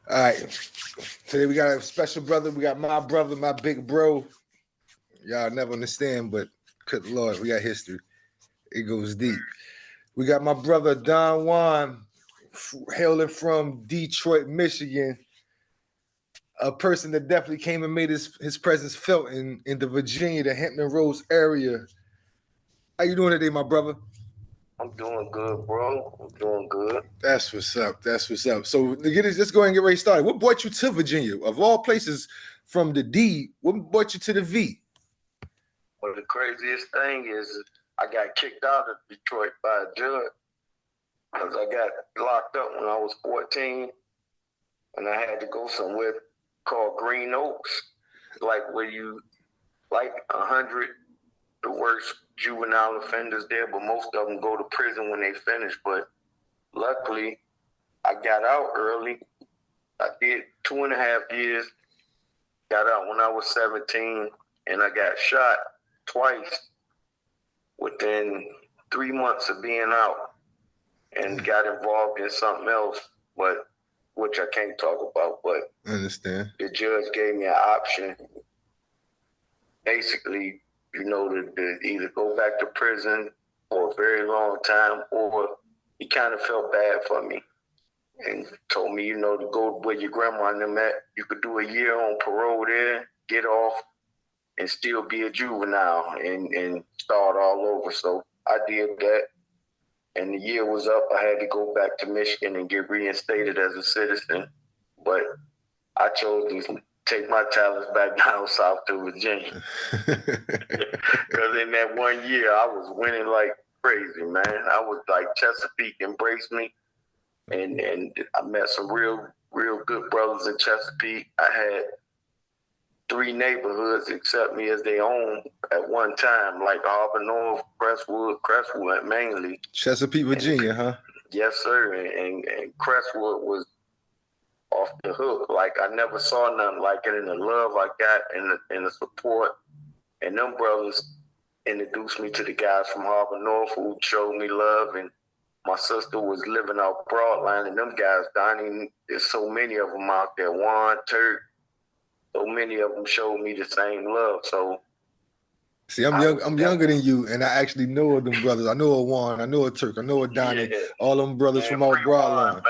All right. Today we got a special brother. We got my brother, my big bro. Y'all never understand, but good Lord, we got history. It goes deep. We got my brother Don Juan, hailing from Detroit, Michigan. A person that definitely came and made his presence felt in the Virginia, the Hampton Roads area. How you doing today, my brother? I'm doing good, bro. I'm doing good. That's what's up. That's what's up. So let's go ahead and get ready to start. What brought you to Virginia? Of all places from the D, what brought you to the V? Well, the craziest thing is I got kicked out of Detroit by a judge because I got locked up when I was 14 and I had to go somewhere called Green Oaks, like where you, like 100, the worst juvenile offenders there, but most of them go to prison when they finish. But luckily, I got out early. I did 2.5 years, got out when I was 17, and I got shot twice within 3 months of being out and got involved in something else, but which I can't talk about. But I understand. The judge gave me an option, basically, to either go back to prison for a very long time, or he kind of felt bad for me and told me, to go where your grandma and them at. You could do a year on parole there, get off, and still be a juvenile and start all over. So I did that. And the year was up. I had to go back to Michigan and get reinstated as a citizen. But I chose to take my talents back down south to Virginia. Because in that 1 year, I was winning like crazy, man. I was like, Chesapeake embraced me. And I met some real good brothers in Chesapeake. I had 3 neighborhoods accept me as their own at one time, like Harbor North, Crestwood mainly. Chesapeake, Virginia, huh? Yes, sir. And Crestwood was off the hook. Like, I never saw nothing like it, in the love I got and the support. And them brothers introduced me to the guys from Harbor North who showed me love. And my sister was living out Broadline, and them guys, Donnie, there's so many of them out there, Juan, Turk, so many of them showed me the same love. So, see, I'm younger than you, and I actually know of them brothers. I know a Juan, I know a Turk, I know a Donnie, all them brothers from out Broadline.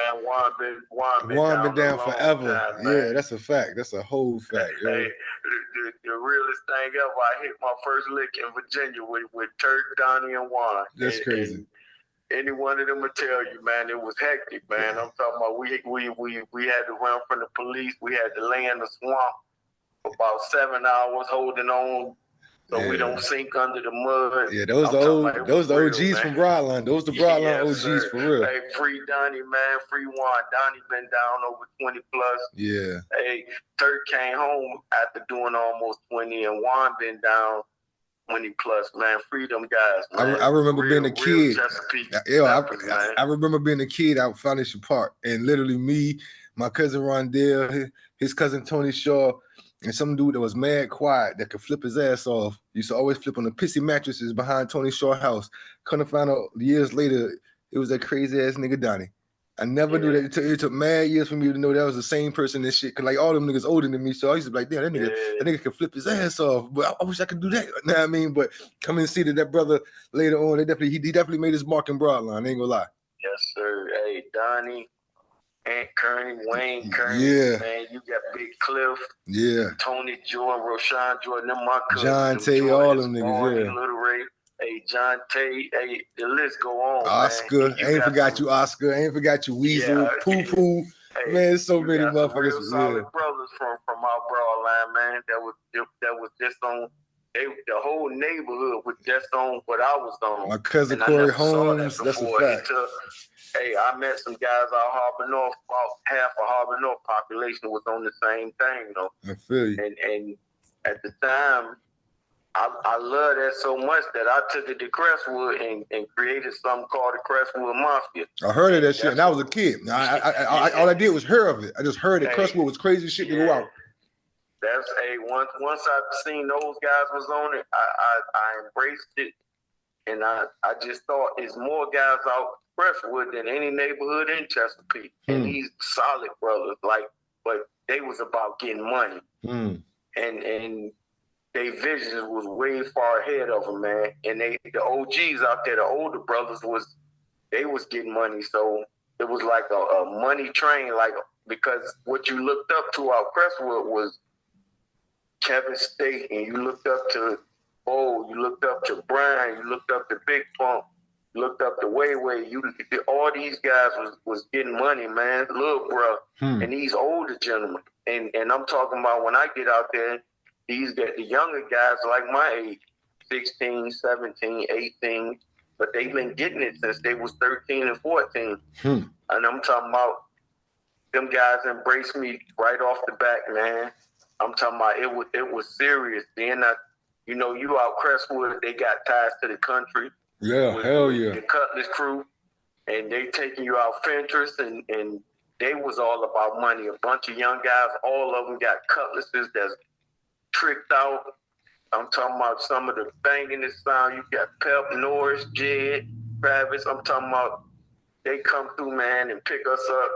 Juan been down forever. Time, yeah, that's a fact. That's a whole fact. Hey, the realest thing ever, I hit my first lick in Virginia with Turk, Donnie, and Juan. That's crazy. And any one of them will tell you, man, it was hectic, man. I'm talking about we had to run from the police. We had to lay in the swamp for about 7 hours holding on so we don't sink under the mud. Yeah, those the OGs from Broadline. Those the Broadline OGs, sir. For real. Hey, free Donnie, man, free Juan. Donnie been down over 20 plus. Yeah. Hey, Turk came home after doing almost 20, and Juan been down 20 plus, man. Free them guys, man. I remember being a kid. I remember being a kid out Foundation Park, and literally me, my cousin Rondell, his cousin Tony Shaw, and some dude that was mad quiet that could flip his ass off. Used to always flip on the pissy mattresses behind Tony Shaw's house. Couldn't find out years later it was that crazy ass nigga Donnie. I never knew that. It took mad years for me to know that was the same person and shit. Cause like all them niggas older than me, so I used to be like, damn, that nigga could flip his ass off. But I wish I could do that. You know what I mean? But come and see that brother later on, he definitely made his mark in Broadline. I ain't gonna lie. Yes, sir. Hey, Donnie, Aunt Kearney, Wayne Kearney, man, you got Big Cliff, Tony Jordan, Roshan Jordan, them my cousins. John Tay, all them niggas, Little Ray. Hey, John Tay, hey, the list go on, Oscar, man. I ain't forgot you, Oscar. I ain't forgot you, Weasel, Poo Poo. Hey, man, so many motherfuckers. Real solid brothers from our Broadline, man. That was just on. The whole neighborhood was just on what I was on. My cousin Corey Holmes, that's a fact. Hey, I met some guys out Harbor North. About half of Harbor North population was on the same thing, though. I feel you. And at the time, I love that so much that I took it to Crestwood and created something called the Crestwood Mafia. I heard of that shit, and I was a kid. All I did was hear of it. I just heard that Crestwood was crazy shit to go out. That's once I seen those guys was on it, I embraced it, and I just thought it's more guys out Crestwood than any neighborhood in Chesapeake. And these solid brothers, like but they was about getting money. And their visions was way far ahead of them, man. And the OGs out there, the older brothers was getting money. So it was like a money train, like, because what you looked up to out Crestwood was Kevin State, and you looked up to you looked up to Brian, you looked up to Big Pump, you looked up to Way. All these guys was getting money, man. Little bro, and these older gentlemen. And I'm talking about when I get out there, the younger guys like my age, 16, 17, 18, but they've been getting it since they was 13 and 14. And I'm talking about them guys embraced me right off the back, man. I'm talking about it was serious. Then you out Crestwood, they got ties to the country. Yeah, hell yeah. The Cutlass crew, and they taking you out Fentress, and they was all about money. A bunch of young guys, all of them got cutlasses that's tricked out. I'm talking about some of the banging sound. You got Pep, Norris, Jed, Travis. I'm talking about they come through, man, and pick us up,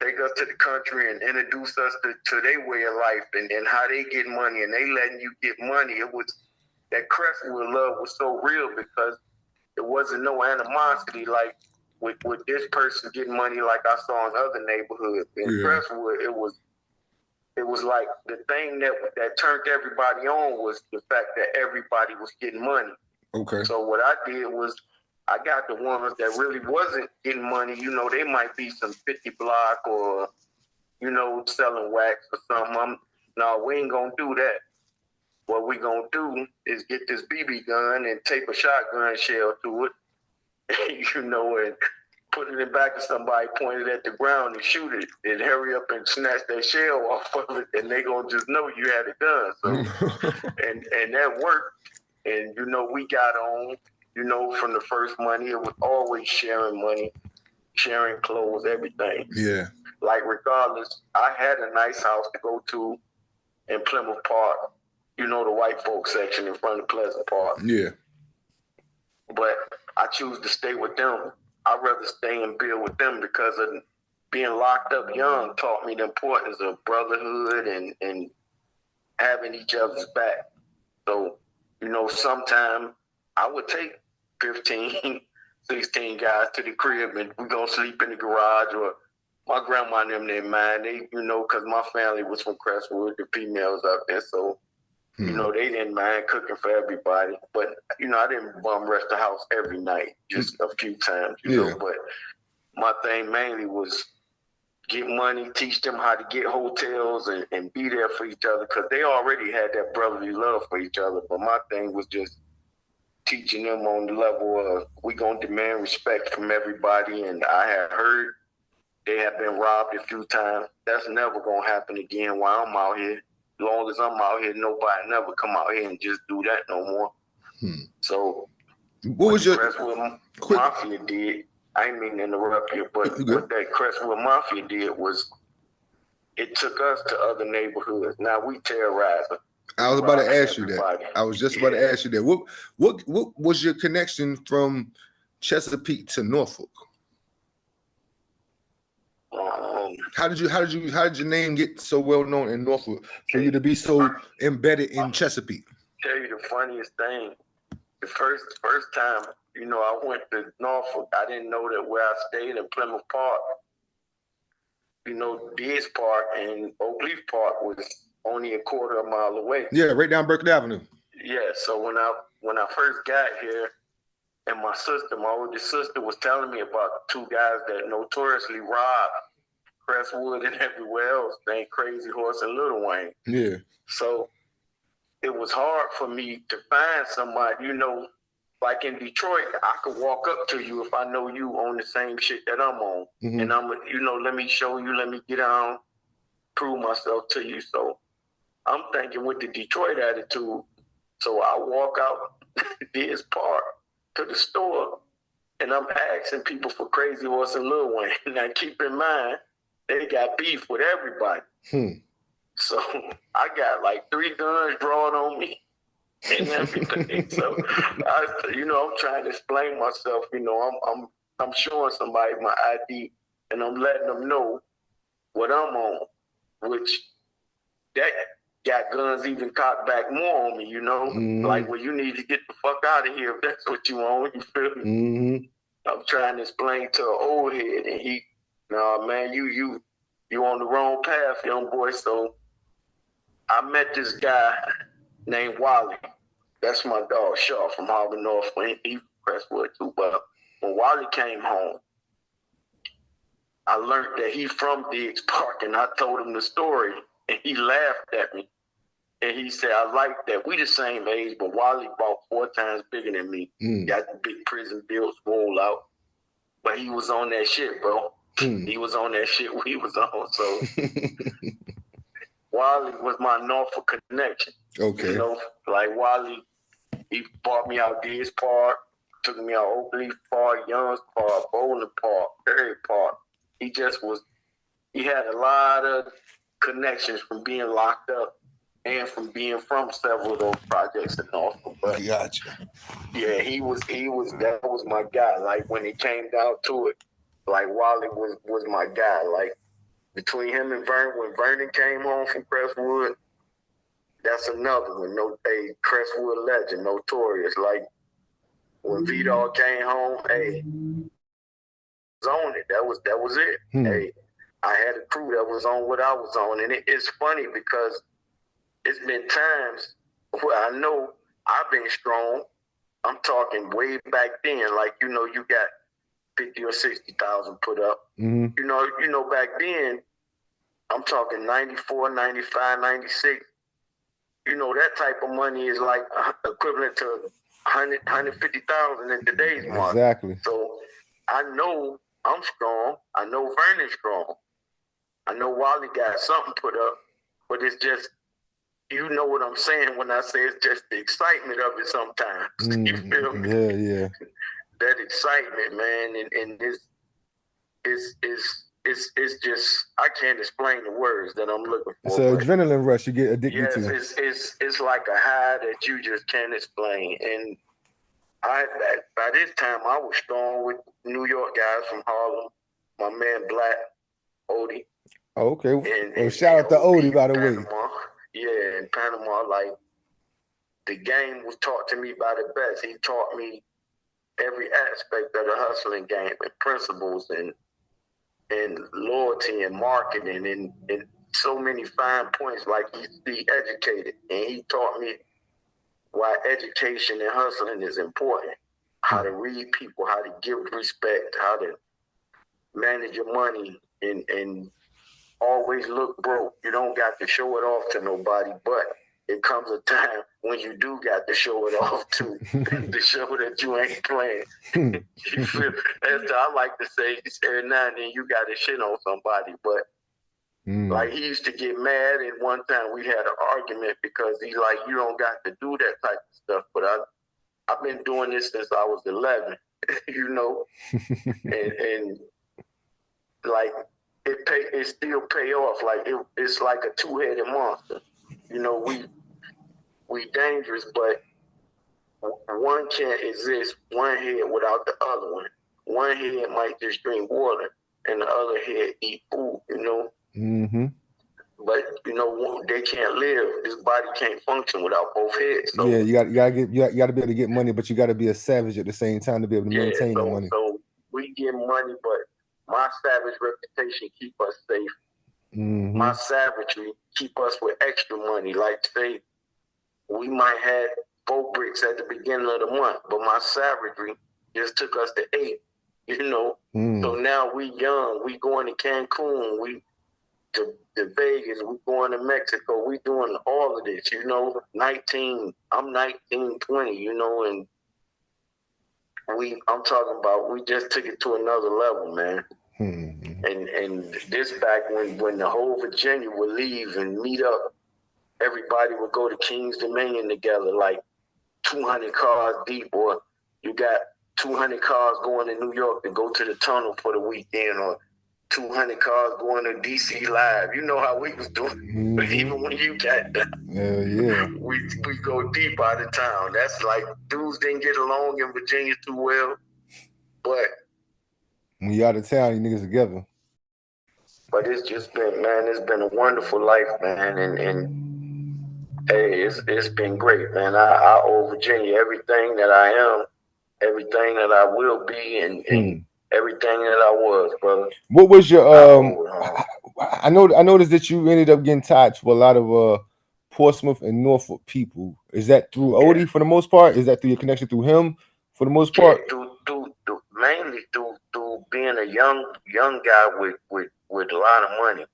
take us to the country and introduce us to their way of life and how they get money, and they letting you get money. It was that Crestwood love was so real because there wasn't no animosity like with this person getting money like I saw in other neighborhoods. In Crestwood, it was like the thing that turned everybody on was the fact that everybody was getting money. Okay. So what I did was I got the ones that really wasn't getting money. They might be some 50 block or, selling wax or something. No, we ain't gonna do that. What we gonna do is get this BB gun and tape a shotgun shell to it, and put it in the back of somebody, point it at the ground and shoot it, and hurry up and snatch that shell off of it, and they gonna just know you had a gun. So, and that worked. And we got on. From the first money, it was always sharing money, sharing clothes, everything. Yeah. Like regardless, I had a nice house to go to in Plymouth Park. The white folk section in front of Pleasant Park. Yeah. But I choose to stay with them. I'd rather stay and build with them because of being locked up young taught me the importance of brotherhood and having each other's back. So, sometime I would take 15, 16 guys to the crib and we gonna sleep in the garage, or my grandma and them didn't mind. They, because my family was from Crestwood, the females out there, so they didn't mind cooking for everybody. But I didn't bum rush the house every night, just a few times, you know. But my thing mainly was get money, teach them how to get hotels and be there for each other, because they already had that brotherly love for each other. But my thing was just teaching them on the level of we gonna demand respect from everybody. And I had heard they have been robbed a few times. That's never gonna happen again while I'm out here. As long as I'm out here, nobody never come out here and just do that no more. So what was your Crestwood Mafia did, I didn't mean to interrupt you, but what that Crestwood Mafia did was it took us to other neighborhoods. Now we terrorize them. I was about to ask you that. I was just about to ask you that. What was your connection from Chesapeake to Norfolk? How did your name get so well known in Norfolk for you to be so embedded in Chesapeake? Tell you the funniest thing. The first time, I went to Norfolk, I didn't know that where I stayed in Plymouth Park, Deers Park and Oak Leaf Park was only a quarter of a mile away. Yeah, right down Berkeley Avenue. Yeah, so when I first got here, and my oldest sister was telling me about two guys that notoriously robbed Crestwood and everywhere else, named Crazy Horse and Little Wayne. Yeah. So it was hard for me to find somebody, like in Detroit, I could walk up to you if I know you on the same shit that I'm on. And I'm, let me show you, let me get on, prove myself to you. So I'm thinking with the Detroit attitude. So I walk out this park to the store and I'm asking people for Crazy Horse and Lil Wayne. Now keep in mind, they got beef with everybody. So I got like 3 guns drawn on me and everything. So I'm trying to explain myself. I'm showing somebody my ID and I'm letting them know what I'm on. which that got guns even cocked back more on me, you know? Like, well, you need to get the fuck out of here if that's what you want, you feel me? I'm trying to explain to an old head, and he, nah, man, you on the wrong path, young boy. So I met this guy named Wally. That's my dog, Shaw, from Harvard North. He Crestwood too. But when Wally came home, I learned that he from Diggs Park, and I told him the story, and he laughed at me. And he said, I like that. We the same age, but Wally about 4 times bigger than me. Got the big prison bills roll out. But he was on that shit, bro. He was on that shit we was on. So Wally was my Norfolk connection. Okay. You know, like Wally, he brought me out Diggs Park, took me out Oakleaf Park, Young's Park, Bowling Park, Perry Park. He had a lot of connections from being locked up and from being from several of those projects in Norfolk. But gotcha. Yeah, that was my guy. Like when it came down to it, like Wally was my guy. Like between him and Vernon, when Vernon came home from Crestwood, that's another one. Crestwood legend, notorious. Like when V-Dog came home, hey, was on it. That was it. Hey, I had a crew that was on what I was on, and it's funny because it's been times where I know I've been strong. I'm talking way back then, like, you know, you got 50 or 60,000 put up. You know, back then, I'm talking 94, 95, 96. You know, that type of money is like equivalent to 100, 150,000 in today's market. Exactly. So I know I'm strong. I know Vernon's strong. I know Wally got something put up, but it's just, you know what I'm saying when I say it's just the excitement of it sometimes. You feel me? Yeah. That excitement, man, and it's just, I can't explain the words that I'm looking for. It's an adrenaline rush you get addicted to. Yes, it's like a high that you just can't explain. And by this time I was strong with New York guys from Harlem, my man Black, Odie. Oh, okay. And shout out to Odie, by the way. Yeah, in Panama, like the game was taught to me by the best. He taught me every aspect of the hustling game and principles and loyalty and marketing and so many fine points. Like he educated, and he taught me why education and hustling is important. How to read people, how to give respect, how to manage your money, and always look broke. You don't got to show it off to nobody, but it comes a time when you do got to show it off to show that you ain't playing. You feel? As I like to say, every now and then you got to shit on somebody, but like he used to get mad, and one time we had an argument because he's like, you don't got to do that type of stuff, but I've been doing this since I was 11, you know, and like it still pay off. Like it's like a two-headed monster. You know, we dangerous, but one can't exist one head without the other one. One head might just drink water, and the other head eat food. You know. But you know, they can't live. This body can't function without both heads. So, yeah, you got to be able to get money, but you got to be a savage at the same time to be able to maintain the money. So we get money, but my savage reputation keep us safe. My savagery keep us with extra money. Like say, we might have 4 bricks at the beginning of the month, but my savagery just took us to 8. You know, so now we young. We going to Cancun. We to Vegas. We going to Mexico. We doing all of this. You know, 19. I'm 19, 20. You know, and I'm talking about. We just took it to another level, man. And this back when the whole Virginia would leave and meet up, everybody would go to King's Dominion together, like 200 cars deep, or you got 200 cars going to New York to go to the tunnel for the weekend, or 200 cars going to DC Live. You know how we was doing. But even when you got that, we go deep out of town. That's like dudes didn't get along in Virginia too well, but when you out of town, you niggas together. But it's just been, man, it's been a wonderful life, man, and hey, it's been great, man. I owe Virginia everything that I am, everything that I will be, and everything that I was, brother. What was your I noticed that you ended up getting tied to a lot of Portsmouth and Norfolk people. Is that through Odie for the most part? Is that through your connection through him for the most part? Mainly through being a young guy with a lot of money.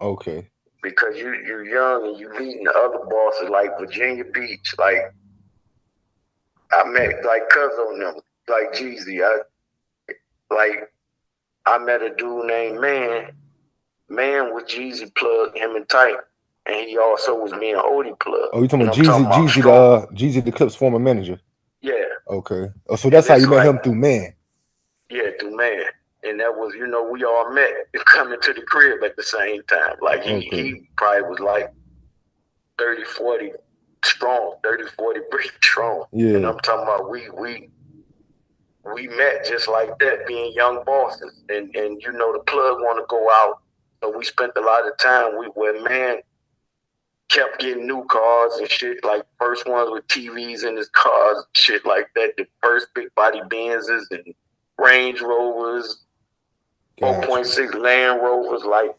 Okay. Because you're young and you meeting the other bosses like Virginia Beach, like I met like Cuzzo on them, like Jeezy. I met a dude named Man with Jeezy plug, him and Type, and he also was me and Odie plug. Oh, you talking about Jeezy the Clips former manager? Yeah. Okay. Oh, so that's how you met him through Man. Yeah, through Man. And that was, we all met coming to the crib at the same time. Like he probably was like 30, 40 strong, 30, 40 brick strong. Yeah. And I'm talking about we met just like that, being young bosses. And the plug want to go out. So we spent a lot of time where Man kept getting new cars and shit, like first ones with TVs in his cars, shit like that. The first big body Benzes and Range Rovers, 4.6 Land Rovers, like.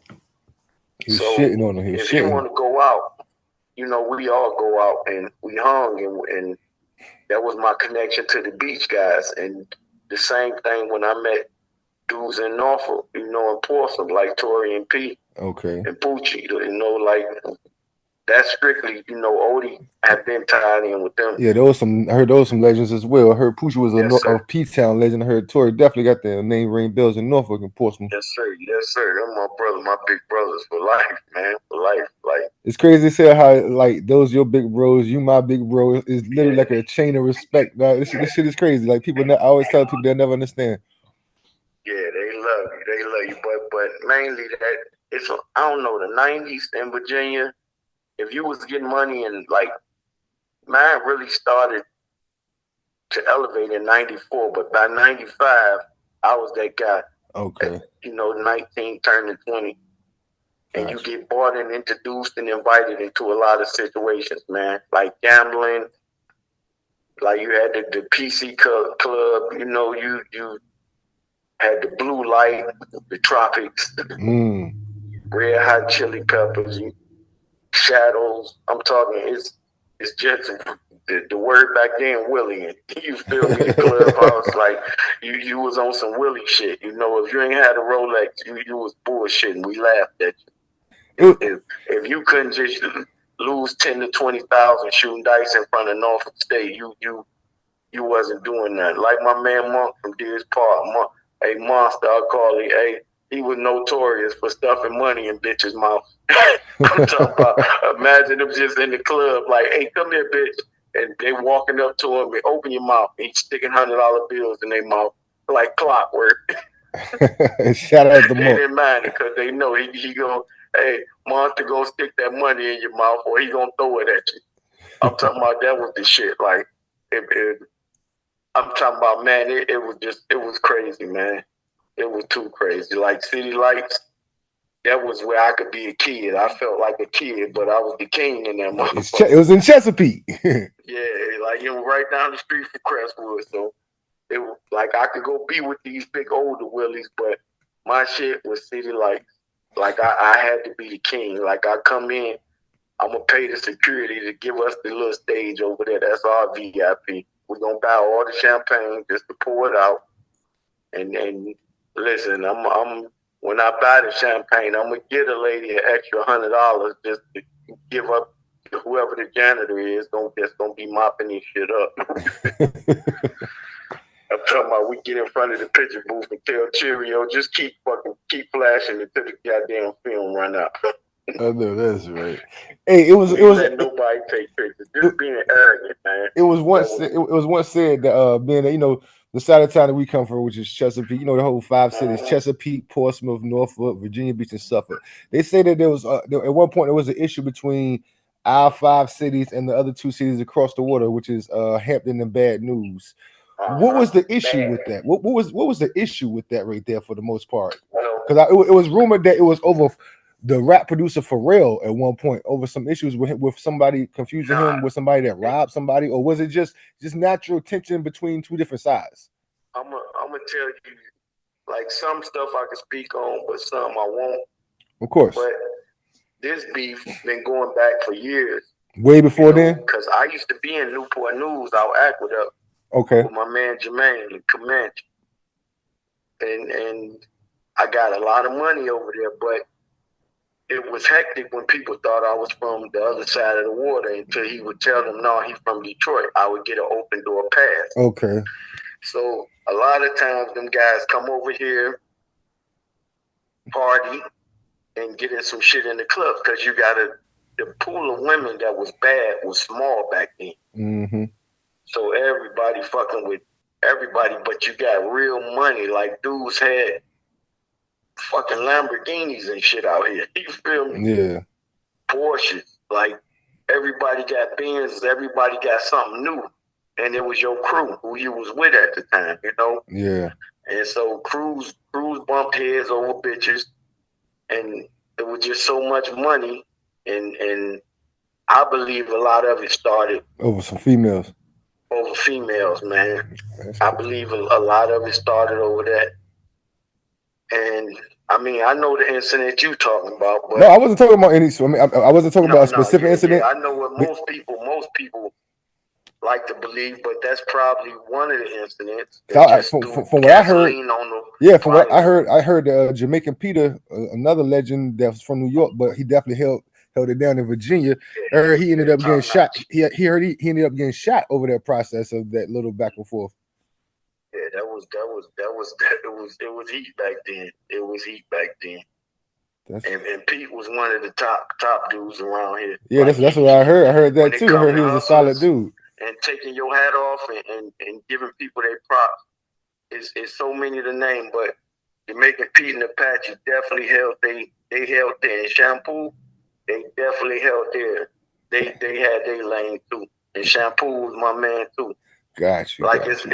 He's shitting on him. If you want to go out, we all go out, and we hung, and that was my connection to the beach guys. And the same thing when I met dudes in Norfolk, in Portsmouth, like Tori and P. Okay. And Poochie, like. That's strictly, Odie had been tied in with them. Yeah, I heard those some legends as well. I heard Poochie was a P-Town legend. I heard Tory definitely got the name ring bells in Norfolk and Portsmouth. Yes, sir. They're my brother, my big brothers for life, man. For life. Like, it's crazy to say how like those your big bros, you my big bro. Is literally like a chain of respect. This shit is crazy. Like I always tell people they'll never understand. Yeah, they love you. But mainly that it's I don't know, the 90s in Virginia. If you was getting money and like, mine really started to elevate in 94, but by 95, I was that guy. Okay. 19 turning 20. And you get bought and introduced and invited into a lot of situations, man. Like gambling, like you had the PC club, you had the Blue Light, the Tropics, Red Hot Chili Peppers, Shadows. I'm talking, it's just the word back then, Willie. You feel me? The clubhouse, like you was on some Willie shit. If you ain't had a Rolex, you was bullshitting. We laughed at you. If you couldn't just lose 10 to 20,000 shooting dice in front of Norfolk State, you wasn't doing that. Like my man Monk from Deers Park, a monster, I call it. Hey, he was notorious for stuffing money in bitches' mouth. I'm talking about, imagine him just in the club, like, hey, come here, bitch. And they walking up to him, and open your mouth. And he's sticking $100 bills in their mouth like clockwork. Shout out to Monk. They didn't mind it because they know he go, hey, Monster gonna stick that money in your mouth or he gonna throw it at you. I'm talking about that was the shit. Like, I'm talking about, man, it was crazy, man. It was too crazy. Like City Lights, that was where I could be a kid. I felt like a kid, but I was the king in that motherfucker. It was in Chesapeake. Yeah, like it was right down the street from Crestwood. So it was like I could go be with these big older Willies, but my shit was City Lights. Like I had to be the king. Like I come in, I'm gonna pay the security to give us the little stage over there. That's our VIP. We're gonna buy all the champagne just to pour it out. And listen, I'm when I buy the champagne, I'm gonna get a lady an extra $100 just to give up to whoever the janitor is. Just gonna be mopping this shit up. I'm talking about we get in front of the picture booth and tell Cheerio, just keep flashing until the goddamn film run out. I know that's right. Hey, it was let nobody take pictures. Just being arrogant, man. It was once said that being the side of town that we come from, which is Chesapeake, the whole 5 cities: Chesapeake, Portsmouth, Norfolk, Virginia Beach, and Suffolk. They say that there was at one point there was an issue between our 5 cities and the other 2 cities across the water, which is Hampton and Bad News. What was the issue with that? What was the issue with that right there for the most part? Well, Because it was rumored that it was over the rap producer Pharrell at one point over some issues with somebody confusing him with somebody that robbed somebody, or was it just natural tension between two different sides? I'm gonna tell you, like, some stuff I can speak on, but some I won't. Of course. But this beef been going back for years. Way before then? Because I used to be in Newport News out Aqueduct. Okay. With my man Jermaine and Comanche. And I got a lot of money over there, but it was hectic when people thought I was from the other side of the water until he would tell them, no, he's from Detroit. I would get an open door pass. Okay. So a lot of times them guys come over here, party, and get in some shit in the club because you got the pool of women that was bad was small back then. Mm-hmm. So everybody fucking with everybody, but you got real money. Like, dudes had fucking Lamborghinis and shit out here. You feel me? Yeah. Porsches. Like, everybody got Benzes. Everybody got something new. And it was your crew who you was with at the time, Yeah. And so crews bumped heads over bitches. And it was just so much money. And I believe a lot of it started over some females. Over females, man. I believe a lot of it started over that. And I mean, I know the incident you talking about, but no, I wasn't talking about any. I mean, I wasn't talking about a specific incident. Yeah, I know what most people like to believe, but that's probably one of the incidents. From what I heard, from what I heard, Jamaican Peter, another legend that was from New York, but he definitely held it down in Virginia. I heard he ended up getting shot. He ended up getting shot over that process of that little back and forth. Yeah, it was heat back then. It was heat back then. And Pete was one of the top dudes around here. Yeah, like, that's what I heard. I heard that too. I heard he was a solid dude. And taking your hat off and giving people their props. It's so many to name, but Jamaican Pete and Apache definitely held they held there. In Shampoo, they definitely held there. They had their lane too. And Shampoo was my man too. Gotcha. Like it's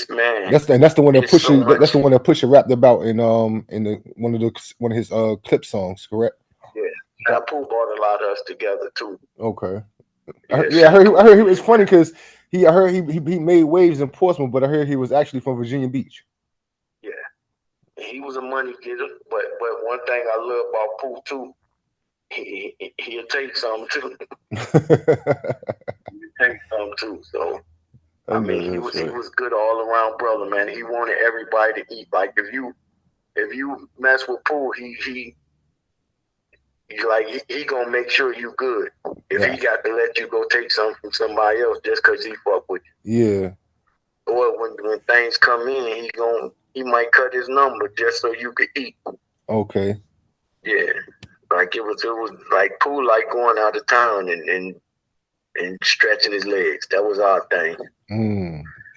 man. That's the one that Pusha. That's the one that Pusha rapped about in one of his clip songs, correct? Yeah, Shampoo brought a lot of us together too. Okay. I heard he was funny because I heard he made waves in Portsmouth, but I heard he was actually from Virginia Beach. Yeah, he was a money getter, but one thing I love about Pooh too, he'll take some too. He'll take some too. So I mean, he was good all around brother, man. He wanted everybody to eat. Like if you mess with Pooh, he gonna make sure you good. If he got to let you go take something from somebody else just because he fuck with you. Yeah. Or when things come in, he might cut his number just so you could eat. Okay. Yeah. Like it was like Pooh like going out of town and stretching his legs. That was our thing.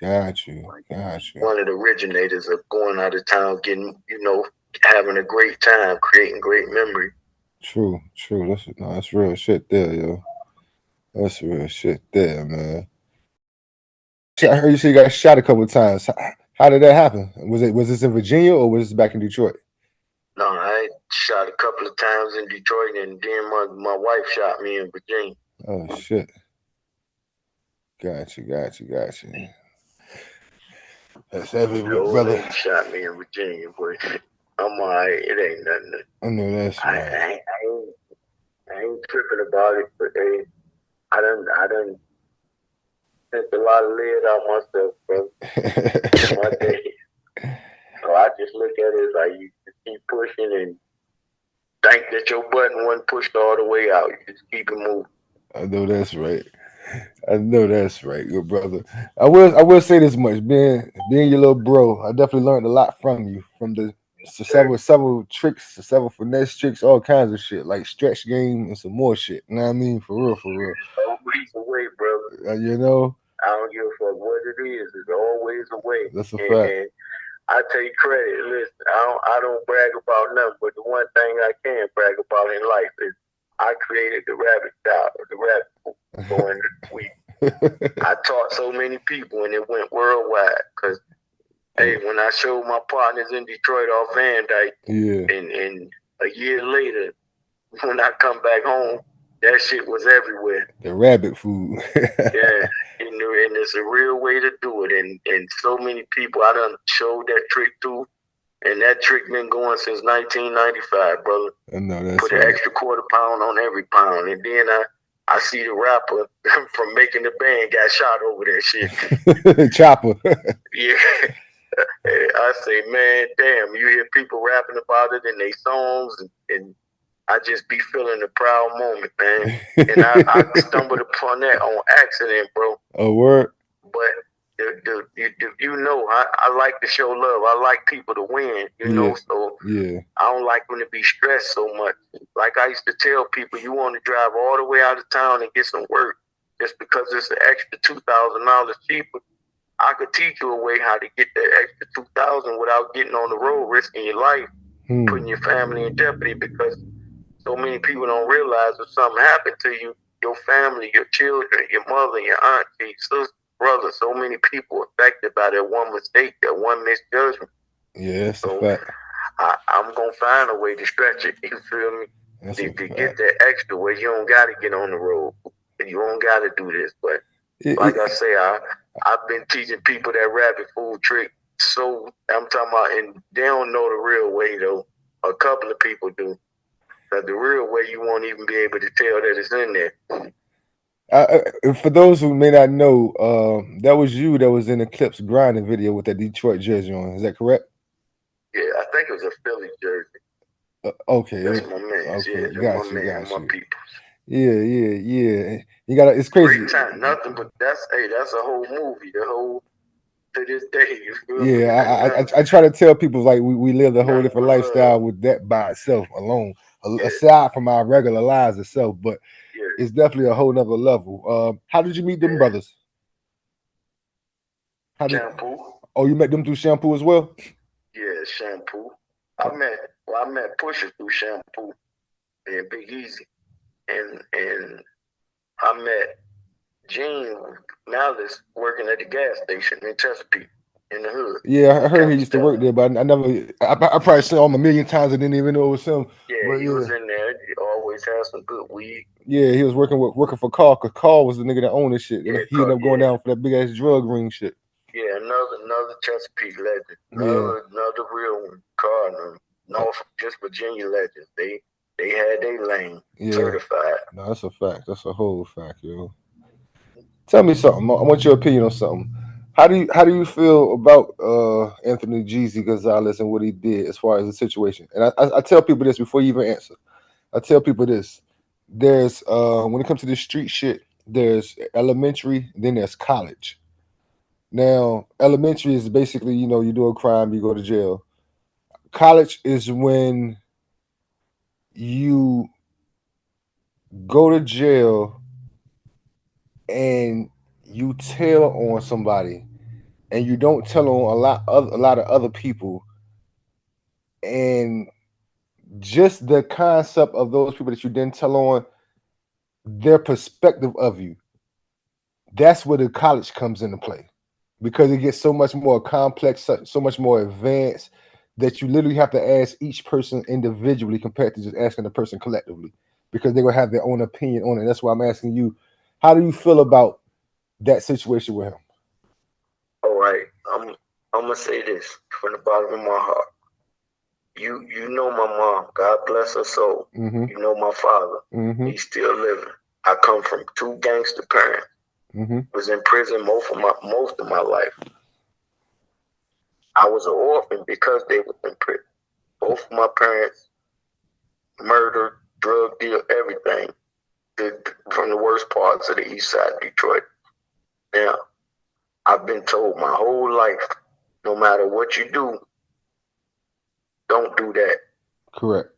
Got you. One of the originators of going out of town, getting, having a great time, creating great memory. True. That's real shit there, yo. That's real shit there, man. I heard you say you got shot a couple of times. How did that happen? Was this in Virginia or was this back in Detroit? No, I shot a couple of times in Detroit, and then my wife shot me in Virginia. Oh shit. Got you. That's heavy, brother. Lady shot me in Virginia, but I'm alright. It ain't nothing. I know that's right. I ain't tripping about it, but I done sent a lot of lead out myself, bro. My day. So I just look at it as like you just keep pushing and think that your button wasn't pushed all the way out. You just keep it moving. I know that's right, good brother. I will say this much, being your little bro, I definitely learned a lot from you, from the several tricks, several finesse tricks, all kinds of shit, like stretch game and some more shit. You know what I mean? For real. Always a way, brother. I don't give a fuck what it is. There's always a way. That's a fact. And I take credit. Listen, I don't brag about nothing, but the one thing I can brag about in life is I created the rabbit style, the rabbit going the week. I taught so many people, and it went worldwide because Hey, when I showed my partners in Detroit off Van Dyke, yeah, and a year later, when I come back home, that shit was everywhere. The rabbit food. Yeah, and it's a real way to do it. And so many people I done showed that trick to, and that trick been going since 1995, brother. No, that's Put right. an extra quarter pound on every pound, and then I see the rapper from making the band got shot over that shit. Chopper. Yeah. I say, man, damn, you hear people rapping about it in their songs, and I just be feeling a proud moment, man. And I stumbled upon that on accident, bro. A word. But you know, I like to show love. I like people to win, you know, so yeah. I don't like them to be stressed so much. Like I used to tell people, you want to drive all the way out of town and get some work just because it's an extra $2,000 cheaper. I could teach you a way how to get that extra $2,000 without getting on the road, risking your life, putting your family in jeopardy, because so many people don't realize if something happened to you, your family, your children, your mother, your aunt, your sister, brother, so many people affected by that one mistake, that one misjudgment. Yeah, that's a fact. I'm going to find a way to stretch it, you feel me? To get that extra where you don't got to get on the road. You don't got to do this. But like I say, I've been teaching people that rabbit food trick. So I'm talking about, and they don't know the real way, though. A couple of people do. But the real way, you won't even be able to tell that it's in there. For those who may not know, that was you that was in the Clips grinding video with that Detroit jersey on. Is that correct? Yeah, I think it was a Philly jersey. Okay, that's my man. Okay, yeah, got my people. Yeah. You got it's crazy. Great time, nothing but that's a whole movie. The whole to this day. You feel me? I try to tell people like we live a whole different lifestyle with that by itself alone, aside from our regular lives itself. But it's definitely a whole nother level. How did you meet them brothers? Shampoo. Oh, you met them through Shampoo as well? Yeah, Shampoo. I met Pusha through Shampoo and Big Easy, and I met Gene Malice working at the gas station in Chesapeake in the hood. Yeah, I heard he used to work there, but I probably saw him a million times and didn't even know it was him. Yeah, he was in there. He always had some good weed. Yeah, he was working for Carl, because Carl was the nigga that owned this shit. And he ended up going down for that big ass drug ring shit. Yeah, another Chesapeake legend. Another real one. Carl, North just Virginia legends. They had their lane certified. No, that's a fact. That's a whole fact, yo. Tell me something. I want your opinion on something. How do you feel about Anthony Jeezy Gonzalez and what he did as far as the situation? And I tell people this before you even answer. I tell people this. There's when it comes to this street shit, there's elementary, then there's college. Now, elementary is basically, you do a crime, you go to jail. College is when you go to jail and you tell on somebody, and you don't tell on a lot of other people, and just the concept of those people that you didn't tell on, their perspective of you, that's where the college comes into play, because it gets so much more complex, so much more advanced, that you literally have to ask each person individually compared to just asking the person collectively, because they will have their own opinion on it. That's why I'm asking you, how do you feel about that situation with him? All right, I'm gonna say this from the bottom of my heart. You know my mom, God bless her soul. Mm-hmm. You know my father, he's still living. I come from two gangster parents. Was in prison most of my life. I was an orphan because they were in prison. Both of my parents murdered, drug deal, everything. From the worst parts of the east side of Detroit. Now, I've been told my whole life, no matter what you do, don't do that. Correct.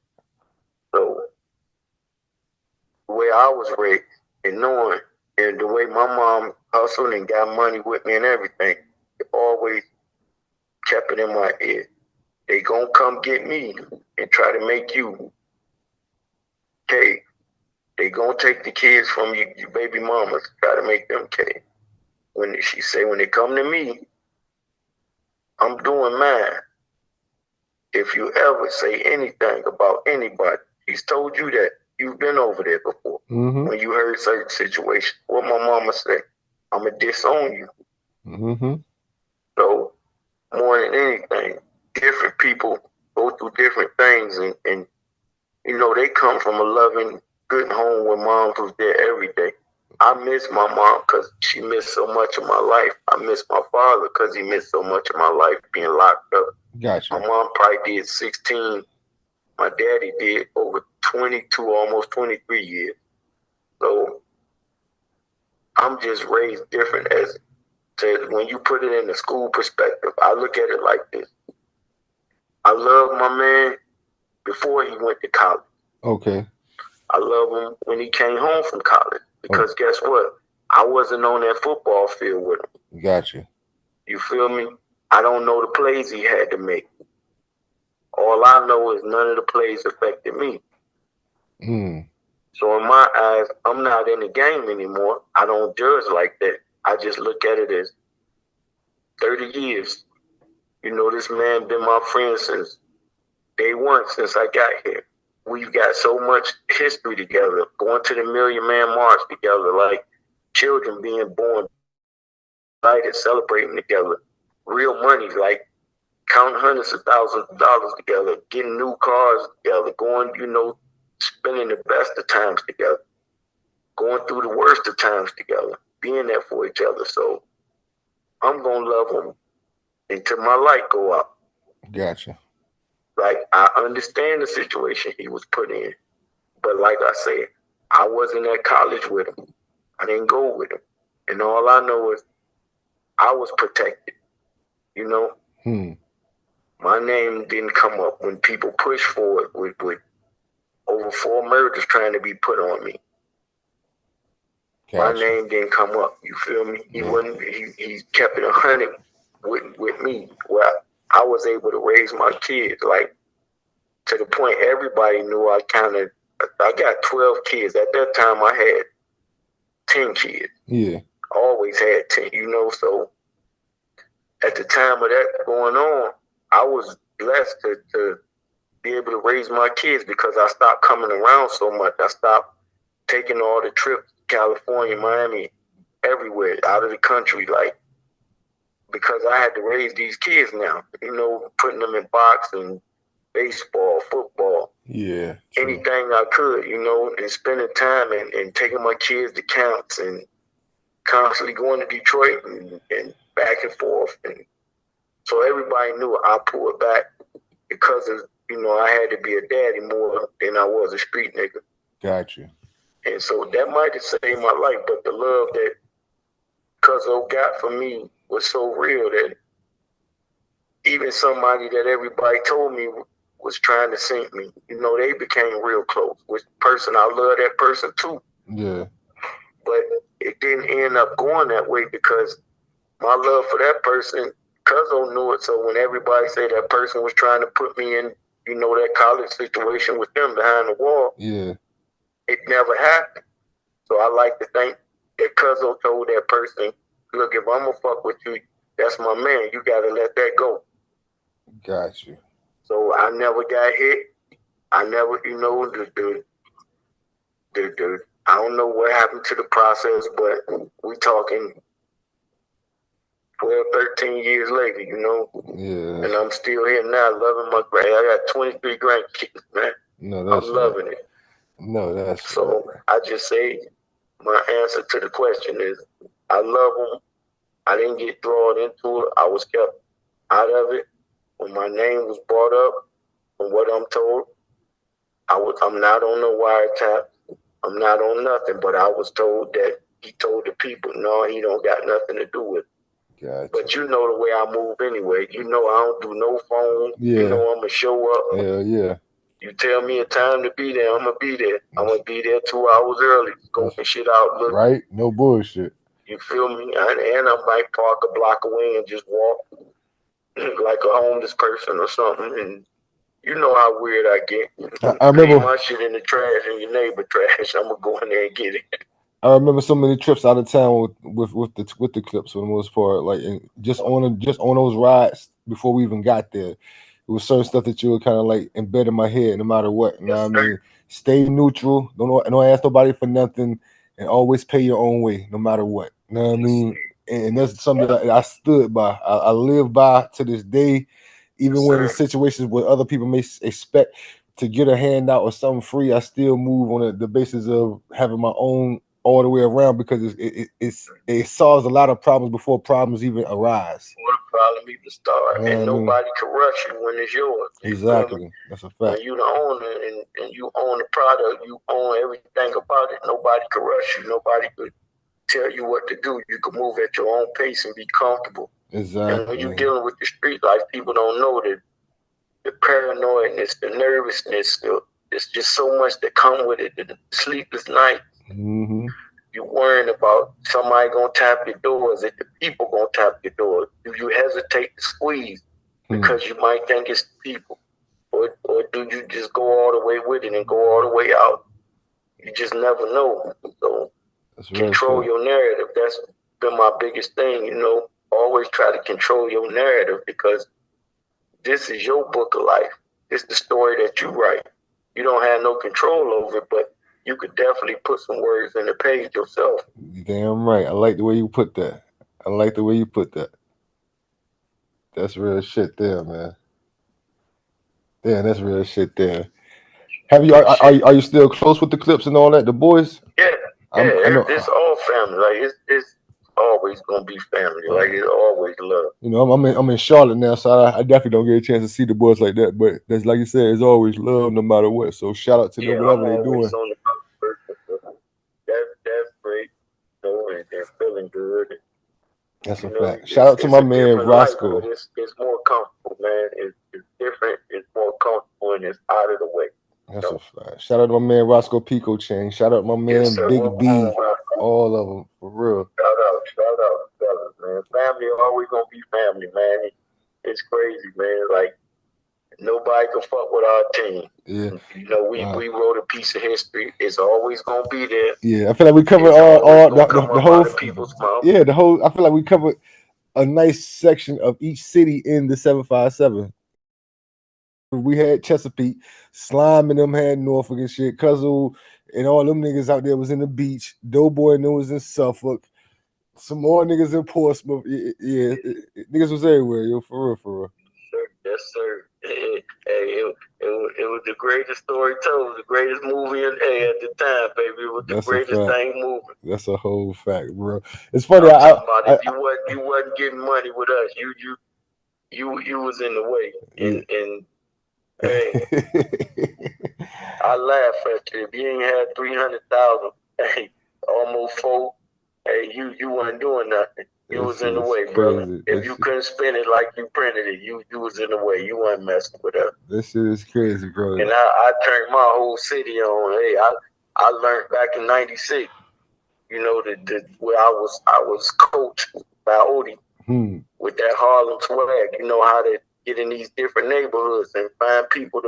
So, the way I was raised and knowing, and the way my mom hustled and got money with me and everything, it always kept it in my head. They gonna come get me and try to make you. Okay, they gonna take the kids from your baby mamas, try to make them K. When she say when they come to me, I'm doing mine. If you ever say anything about anybody, he's told you that. You've been over there before. Mm-hmm. When you heard certain situations. What my mama say, I'm going to disown you. Mm-hmm. So, more than anything, different people go through different things. And you know, they come from a loving, good home where moms was there every day. I miss my mom because she missed so much of my life. I miss my father because he missed so much of my life being locked up. Gotcha. My mom probably did 16. My daddy did over 22, almost 23 years. So I'm just raised different as to when you put it in the school perspective. I look at it like this. I love my man before he went to college. Okay. I love him when he came home from college. Because guess what? I wasn't on that football field with him. Gotcha. You feel me? I don't know the plays he had to make. All I know is none of the plays affected me. Mm. So in my eyes, I'm not in the game anymore. I don't judge like that. I just look at it as 30 years. You know, this man been my friend since day one, since I got here. We've got so much history together, going to the Million Man March together, like children being born, excited, celebrating together. Real money, like counting hundreds of thousands of dollars together, getting new cars together, going, you know, spending the best of times together, going through the worst of times together, being there for each other. So I'm going to love him until my light go out. Gotcha. Like, I understand the situation he was put in. But like I said, I wasn't at college with him. I didn't go with him. And all I know is I was protected. You know? My name didn't come up when people pushed for it with over 4 murders trying to be put on me. Gotcha. My name didn't come up. You feel me? He wasn't. He kept it 100 with me. Where I was able to raise my kids, like to the point everybody knew I got 12 kids. At that time, I had 10 kids. Yeah. Always had 10, you know. So at the time of that going on, I was blessed to be able to raise my kids because I stopped coming around so much. I stopped taking all the trips to California, Miami, everywhere, out of the country, like, because I had to raise these kids now, you know, putting them in boxing, baseball, football. Yeah. True. Anything I could, you know, and spending time and taking my kids to camps and constantly going to Detroit and back and forth. And so everybody knew I pulled back because of, you know, I had to be a daddy more than I was a street nigga. Gotcha. And so that might have saved my life, but the love that Cuzzo got for me was so real that even somebody that everybody told me was trying to sink me, you know, they became real close. With person, I love that person too. Yeah. But it didn't end up going that way because my love for that person, Cuzzo knew it. So when everybody said that person was trying to put me in, you know, that college situation with them behind the wall, yeah, it never happened. So I like to think that Cuzzo told that person, look, if I'm going to fuck with you, that's my man. You got to let that go. Got you. So I never got hit. I never, you know, I don't know what happened to the process, but we talking 12, 13 years later, you know. Yeah. And I'm still here now, loving my I got 23 grandkids, man. No, that's I'm loving it. No, that's so right. I just say my answer to the question is I love them. I didn't get drawn into it. I was kept out of it. When my name was brought up, from what I'm told, I'm not on no wiretap. I'm not on nothing, but I was told that he told the people, no, he don't got nothing to do with it. Gotcha. But you know the way I move anyway. You know I don't do no phone. Yeah. You know I'm going to show up. Hell yeah. You tell me a time to be there, I'm going to be there. I'm going to be there 2 hours early, scoping shit out. Look. Right? No bullshit. You feel me? And I might park a block away and just walk like a homeless person or something. And you know how weird I get. I remember my shit in the trash and your neighbor trash. I'm gonna go in there and get it. I remember so many trips out of town with the clips for the most part, like just on those rides before we even got there. It was certain stuff that you would kind of like embed in my head, no matter what. You know what I mean? Stay neutral. Don't ask nobody for nothing, and always pay your own way, no matter what. You know what I mean? And that's something that I stood by. I live by to this day, even when in situations where other people may expect to get a handout or something free. I still move on the basis of having my own all the way around, because it solves a lot of problems before problems even arise. Before the problem even start, and nobody can rush you when it's yours. Exactly, that's a fact. When you the owner and you own the product, you own everything about it. Nobody can rush you. Nobody could tell you what to do. You can move at your own pace and be comfortable. Exactly. And when you're dealing with the street life, people don't know that the paranoidness, the nervousness, it's just so much that come with it. The sleepless nights. Mm-hmm. You're worrying about somebody gonna tap your doors. If the people gonna tap your door, do you hesitate to squeeze because you might think it's people, or do you just go all the way with it and go all the way out? You just never know. So control your narrative. That's been my biggest thing. You know, always try to control your narrative, because this is your book of life. It's the story that you write. You don't have no control over it, but you could definitely put some words in the page yourself. Damn right. I like the way you put that. That's real shit there, man. Damn, that's real shit there. Have you are you still close with the Clips and all that, the boys? Yeah, it's all family. Like it's always gonna be family. Like it's always love. You know, I'm in Charlotte now, so I definitely don't get a chance to see the boys like that. But that's like you said, it's always love no matter what. So shout out to them, whatever they're doing. That's great. So they're feeling good. That's a fact. Shout out to my man Roscoe. Life, it's more comfortable, man. It's different. It's more comfortable, and it's out of the way. That's a fact. Shout out to my man Roscoe Pico Chain. Shout out to my man Big B. All of them, for real. Shout out, fellas, man. Family always gonna be family, man. It's crazy, man. Like nobody can fuck with our team. Yeah. You know, we wrote a piece of history. It's always gonna be there. Yeah, I feel like we covered all the whole people's mouth. Yeah, the whole. I feel like we covered a nice section of each city in the 757. We had Chesapeake, Slime and them had Norfolk and shit. Cuzzle and all them niggas out there was in the beach. Doughboy and them was in Suffolk. Some more niggas in Portsmouth. Yeah, niggas was everywhere, yo, for real. Yes, sir. It was the greatest story told, the greatest movie at the time, baby. It was the greatest thing moving. That's a whole fact, bro. It's funny. If you wasn't getting money with us, you was in the way, and hey, I laugh at you. If you ain't had 300,000, hey, almost 4, hey, you wasn't doing nothing. You was in the way, brother. If you couldn't spend it like you printed it, you was in the way. You wasn't messing with us. This shit is crazy, bro. And I turned my whole city on. Hey, I learned back in '96. You know, where I was coached by Odie with that Harlem swag. You know how to get in these different neighborhoods and find people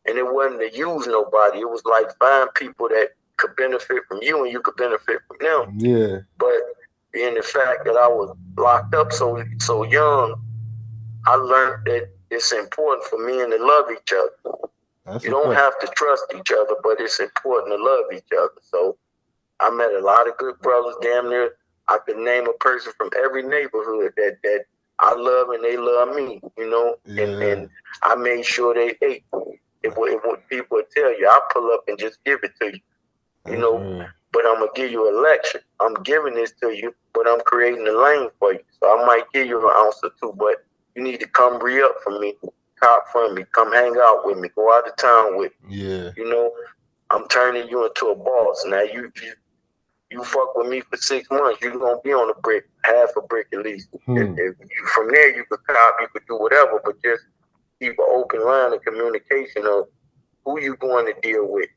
and it wasn't to use nobody. It was like find people that could benefit from you and you could benefit from them. Yeah. But being the fact that I was locked up so young, I learned that it's important for men to love each other. You don't have to trust each other, but it's important to love each other. So I met a lot of good brothers. Damn near, I could name a person from every neighborhood that I love and they love me. You know, and I made sure they ate. If people would tell you, I'll pull up and just give it to you. You know, but I'm gonna give you a lecture. I'm giving this to you, but I'm creating a lane for you. So I might give you an ounce or two, but you need to come re-up from me, cop from me, come hang out with me, go out of town with me. Yeah. You know, I'm turning you into a boss. Now you fuck with me for 6 months, you're gonna be on a brick, half a brick at least. If you, from there you could cop, you could do whatever, but just keep an open line of communication of who you going to deal with,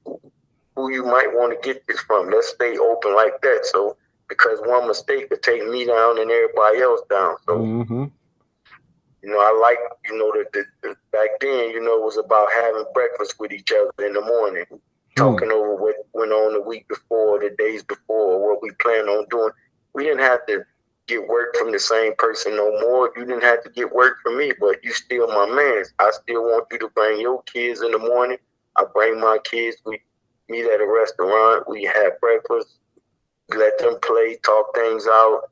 who you might want to get this from. Let's stay open like that. So because one mistake could take me down and everybody else down. So you know, I like, you know, the back then, you know, it was about having breakfast with each other in the morning, talking over what went on the week before, the days before, what we plan on doing. We didn't have to get work work from the same person no more. You didn't have to get work from me, but you still my man. I still want you to bring your kids in the morning. I bring my kids. We meet at a restaurant. We have breakfast. Let them play, talk things out,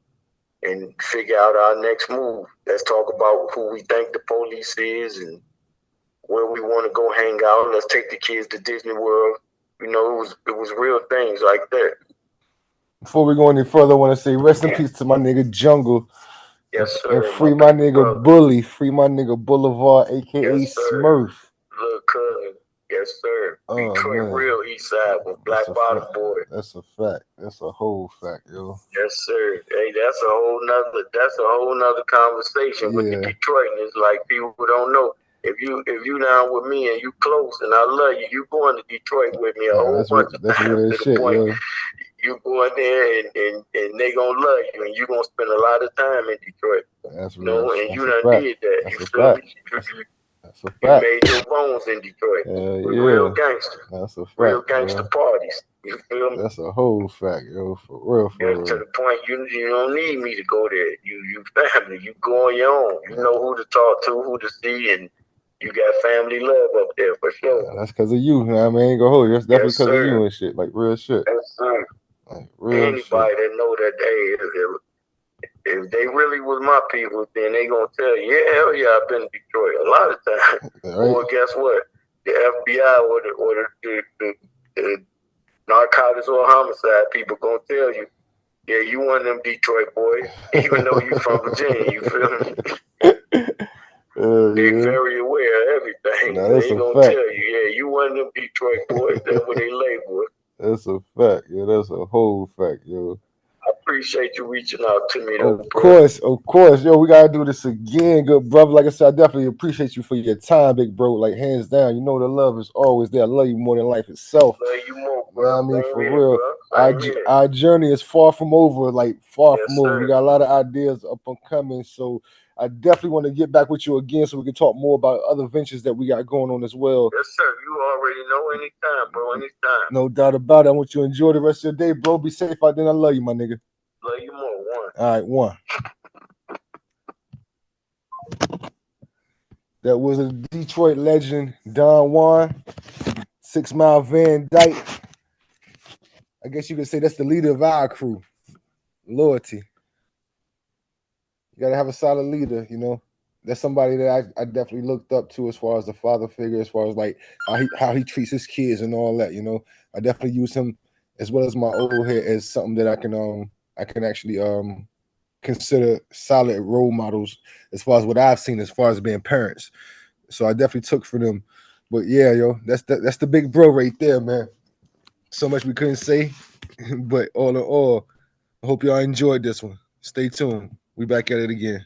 and figure out our next move. Let's talk about who we think the police is and where we want to go hang out. Let's take the kids to Disney World. You know, it was real things like that. Before we go any further, I want to say rest in peace to my nigga Jungle. Yes, sir. And free my nigga brother. Bully. Free my nigga Boulevard, a.k.a. Yes, Smurf. Little cousin. Yes, sir. Detroit man. Real East Side with Black Bottom Boy. That's a fact. That's a whole fact, yo. Yes, sir. Hey, that's a whole nother conversation with the Detroiters. Like, people don't know. If you down with me and you close and I love you, you going to Detroit with me a whole bunch of times to the point you go in there and they gonna love you and you gonna spend a lot of time in Detroit. That's you know, and you done did that. That's you feel me? That's a fact. You made your bones in Detroit. Real gangster. That's a fact. Real gangster parties. You feel me? That's a whole fact, yo. For real. To the point you don't need me to go there. You family. You go on your own. You know who to talk to, who to see, and you got family love up there for sure. That's because of you, man. I mean, ain't gonna hold you. That's definitely because of you and shit. Like real shit. Yes, sir. Like real Anybody shit. that know that if they really was my people, then they gonna tell you, yeah, hell yeah, I've been to Detroit a lot of times. Or guess what? The FBI or the narcotics or homicide people gonna tell you, yeah, you one of them Detroit boys, even though you from Virginia. You feel me? They're very aware of everything. They gonna tell you, yeah, you one of them Detroit boys. That's what they label it. That's a fact, yo. That's a whole fact, yo. I appreciate you reaching out to me, though, of course. Yo, we gotta do this again, good brother. Like I said, I definitely appreciate you for your time, big bro. Like hands down, you know the love is always there. I love you more than life itself. Love you more, bro. You know what I mean? For real. Our journey is far from over, from over. We got a lot of ideas up and coming. So I definitely want to get back with you again so we can talk more about other ventures that we got going on as well. Yes, sir. You already know. Anytime, bro. Anytime. No doubt about it. I want you to enjoy the rest of your day, bro. Be safe out there. I love you, my nigga. Love you more. One. All right, one. That was a Detroit legend, Don Juan, 6 Mile Van Dyke. I guess you could say that's the leader of our crew. Loyalty. You gotta have a solid leader, you know. That's somebody that I definitely looked up to as far as the father figure, as far as like how he treats his kids and all that, you know. I definitely use him as well as my old head as something that I can actually consider solid role models as far as what I've seen as far as being parents. So I definitely took for them. But yeah, yo, that's the big bro right there, man. So much we couldn't say, but all in all, I hope y'all enjoyed this one. Stay tuned. We back at it again.